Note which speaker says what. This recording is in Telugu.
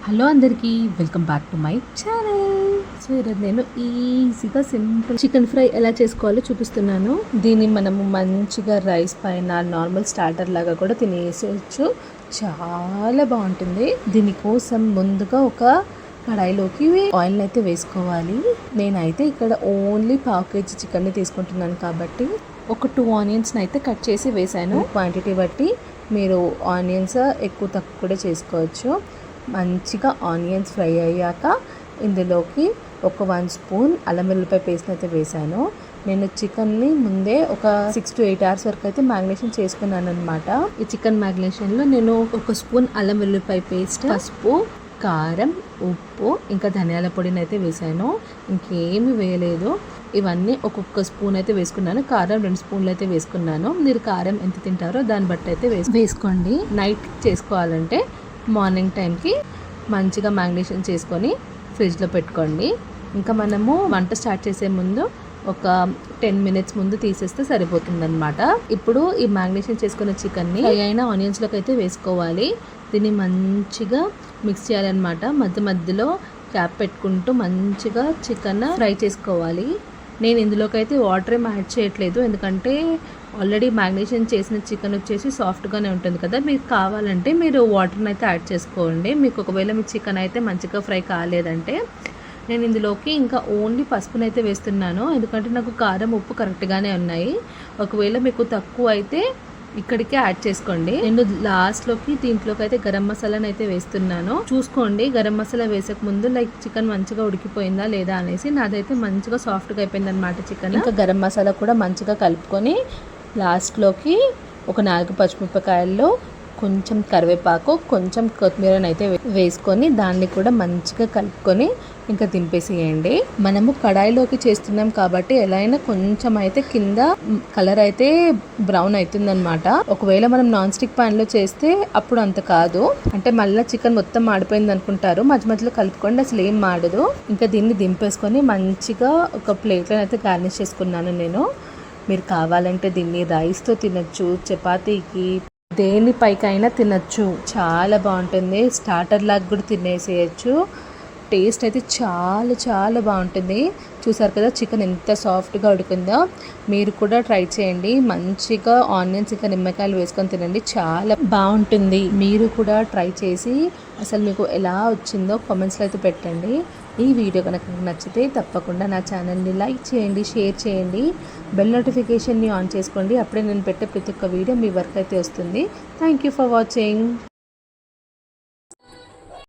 Speaker 1: హలో అందరికీ, welcome back to my channel. So ఈరోజు నేను ఈజీగా సింపుల్ చికెన్ ఫ్రై ఎలా చేసుకోవాలో చూపిస్తున్నాను. దీన్ని మనము మంచిగా రైస్ పైన నార్మల్ స్టార్టర్ లాగా కూడా తినేసేయచ్చు. చాలా బాగుంటుంది. దీనికోసం ముందుగా ఒక కడాయిలోకి ఆయిల్ అయితే వేసుకోవాలి. నేనైతే ఇక్కడ ఓన్లీ 1/2 kg చికెన్ని తీసుకుంటున్నాను కాబట్టి ఒక 2 ఆనియన్స్ని అయితే కట్ చేసి వేసాను. క్వాంటిటీ బట్టి మీరు ఆనియన్స్ ఎక్కువ తక్కువ కూడా చేసుకోవచ్చు. మంచిగా ఆనియన్స్ ఫ్రై అయ్యాక ఇందులోకి ఒక 1 స్పూన్ అల్లం వెల్లుల్లిపాయ పేస్ట్ అయితే వేసాను. నేను చికెన్ని ముందే ఒక 6 to 8 hours వరకు అయితే మ్యారినేషన్ చేసుకున్నాను అనమాట. ఈ చికెన్ మ్యారినేషన్లో నేను 1 స్పూన్ అల్లం వెల్లుల్లిపాయ పేస్ట్, పసుపు, కారం, ఉప్పు, ఇంకా ధనియాల పొడిని అయితే వేసాను. ఇంకేమి వేయలేదు. ఇవన్నీ ఒక్కొక్క స్పూన్ అయితే వేసుకున్నాను. కారం 2 స్పూన్లు అయితే వేసుకున్నాను. మీరు కారం ఎంత తింటారో దాన్ని బట్టి అయితే వేసుకోండి. నైట్ చేసుకోవాలంటే మార్నింగ్ టైంకి మంచిగా మ్యారినేషన్ చేసుకొని ఫ్రిడ్జ్లో పెట్టుకోండి. ఇంకా మనము వంట స్టార్ట్ చేసే ముందు ఒక 10 minutes ముందు తీసేస్తే సరిపోతుందన్నమాట. ఇప్పుడు ఈ మ్యారినేషన్ చేసుకున్న చికెన్ని ఫ్రై అయిన ఆనియన్స్లోకి అయితే వేసుకోవాలి. దీన్ని మంచిగా మిక్స్ చేయాలన్నమాట. మధ్య మధ్యలో క్యాప్ పెట్టుకుంటూ మంచిగా చికెన్ ఫ్రై చేసుకోవాలి. నేను ఇందులోకి అయితే వాటర్ ఏం యాడ్ చేయట్లేదు, ఎందుకంటే ఆల్రెడీ మ్యారినేషన్ చేసిన చికెన్ వచ్చేసి సాఫ్ట్గానే ఉంటుంది కదా. మీకు కావాలంటే మీరు వాటర్ని అయితే యాడ్ చేసుకోండి. మీకు ఒకవేళ మీ చికెన్ అయితే మంచిగా ఫ్రై కాలేదంటే నేను ఇందులోకి ఇంకా ఓన్లీ పసుపుని అయితే వేస్తున్నాను, ఎందుకంటే నాకు కారం ఉప్పు కరెక్ట్గానే ఉన్నాయి. ఒకవేళ మీకు తక్కువ అయితే ఇక్కడికే యాడ్ చేసుకోండి. నేను లాస్ట్లోకి దీంట్లోకి అయితే గరం మసాలాని అయితే వేస్తున్నాను. చూసుకోండి, గరం మసాలా వేసక ముందు చికెన్ మంచిగా ఉడికిపోయిందా లేదా అనేసి. నాదైతే మంచిగా సాఫ్ట్గా అయిపోయింది అనమాట చికెన్. ఇంకా గరం మసాలా కూడా మంచిగా కలుపుకొని లాస్ట్లోకి ఒక 4 పచ్చిమిరపకాయల్లో కొంచెం కరివేపాకు, కొంచెం కొత్తిమీరని అయితే వేసుకొని దాన్ని కూడా మంచిగా కలుపుకొని ఇంకా దింపేసేయండి. మనము కడాయిలోకి చేస్తున్నాం కాబట్టి ఎలా అయినా కొంచెం అయితే కింద కలర్ అయితే బ్రౌన్ అవుతుందన్నమాట. ఒకవేళ మనం నాన్ స్టిక్ ప్యాన్లో చేస్తే అప్పుడు అంత కాదు, అంటే మళ్ళీ చికెన్ మొత్తం మాడిపోయింది అనుకుంటారు. మధ్య మధ్యలో కలుపుకోండి, అసలు ఏం మాడదు. ఇంకా దీన్ని దింపేసుకొని మంచిగా ఒక ప్లేట్లో అయితే గార్నిష్ చేసుకున్నాను నేను. మీరు కావాలంటే దీన్ని రైస్తో తినచ్చు, చపాతీకి, దేనిపైకైనా తినచ్చు. చాలా బాగుంటుంది. స్టార్టర్ లాగా కూడా తినేసేయచ్చు. టేస్ట్ అయితే చాలా చాలా బాగుంటుంది. చూసారు కదా చికెన్ ఎంత సాఫ్ట్గా ఉడికిందో. మీరు కూడా ట్రై చేయండి. మంచిగా ఆనియన్స్ ఇంకా నిమ్మకాయలు వేసుకొని తినండి, చాలా బాగుంటుంది. మీరు కూడా ట్రై చేసి అసలు మీకు ఎలా వచ్చిందో కామెంట్స్లో అయితే పెట్టండి. ఈ వీడియో కనుక నచ్చితే తప్పకుండా నా ఛానల్ని లైక్ చేయండి, షేర్ చేయండి, బెల్ నోటిఫికేషన్ని ఆన్ చేసుకోండి. అప్పుడే నేను పెట్టే ప్రతి ఒక్క వీడియో మీ వరకు అయితే వస్తుంది. Thank you for watching.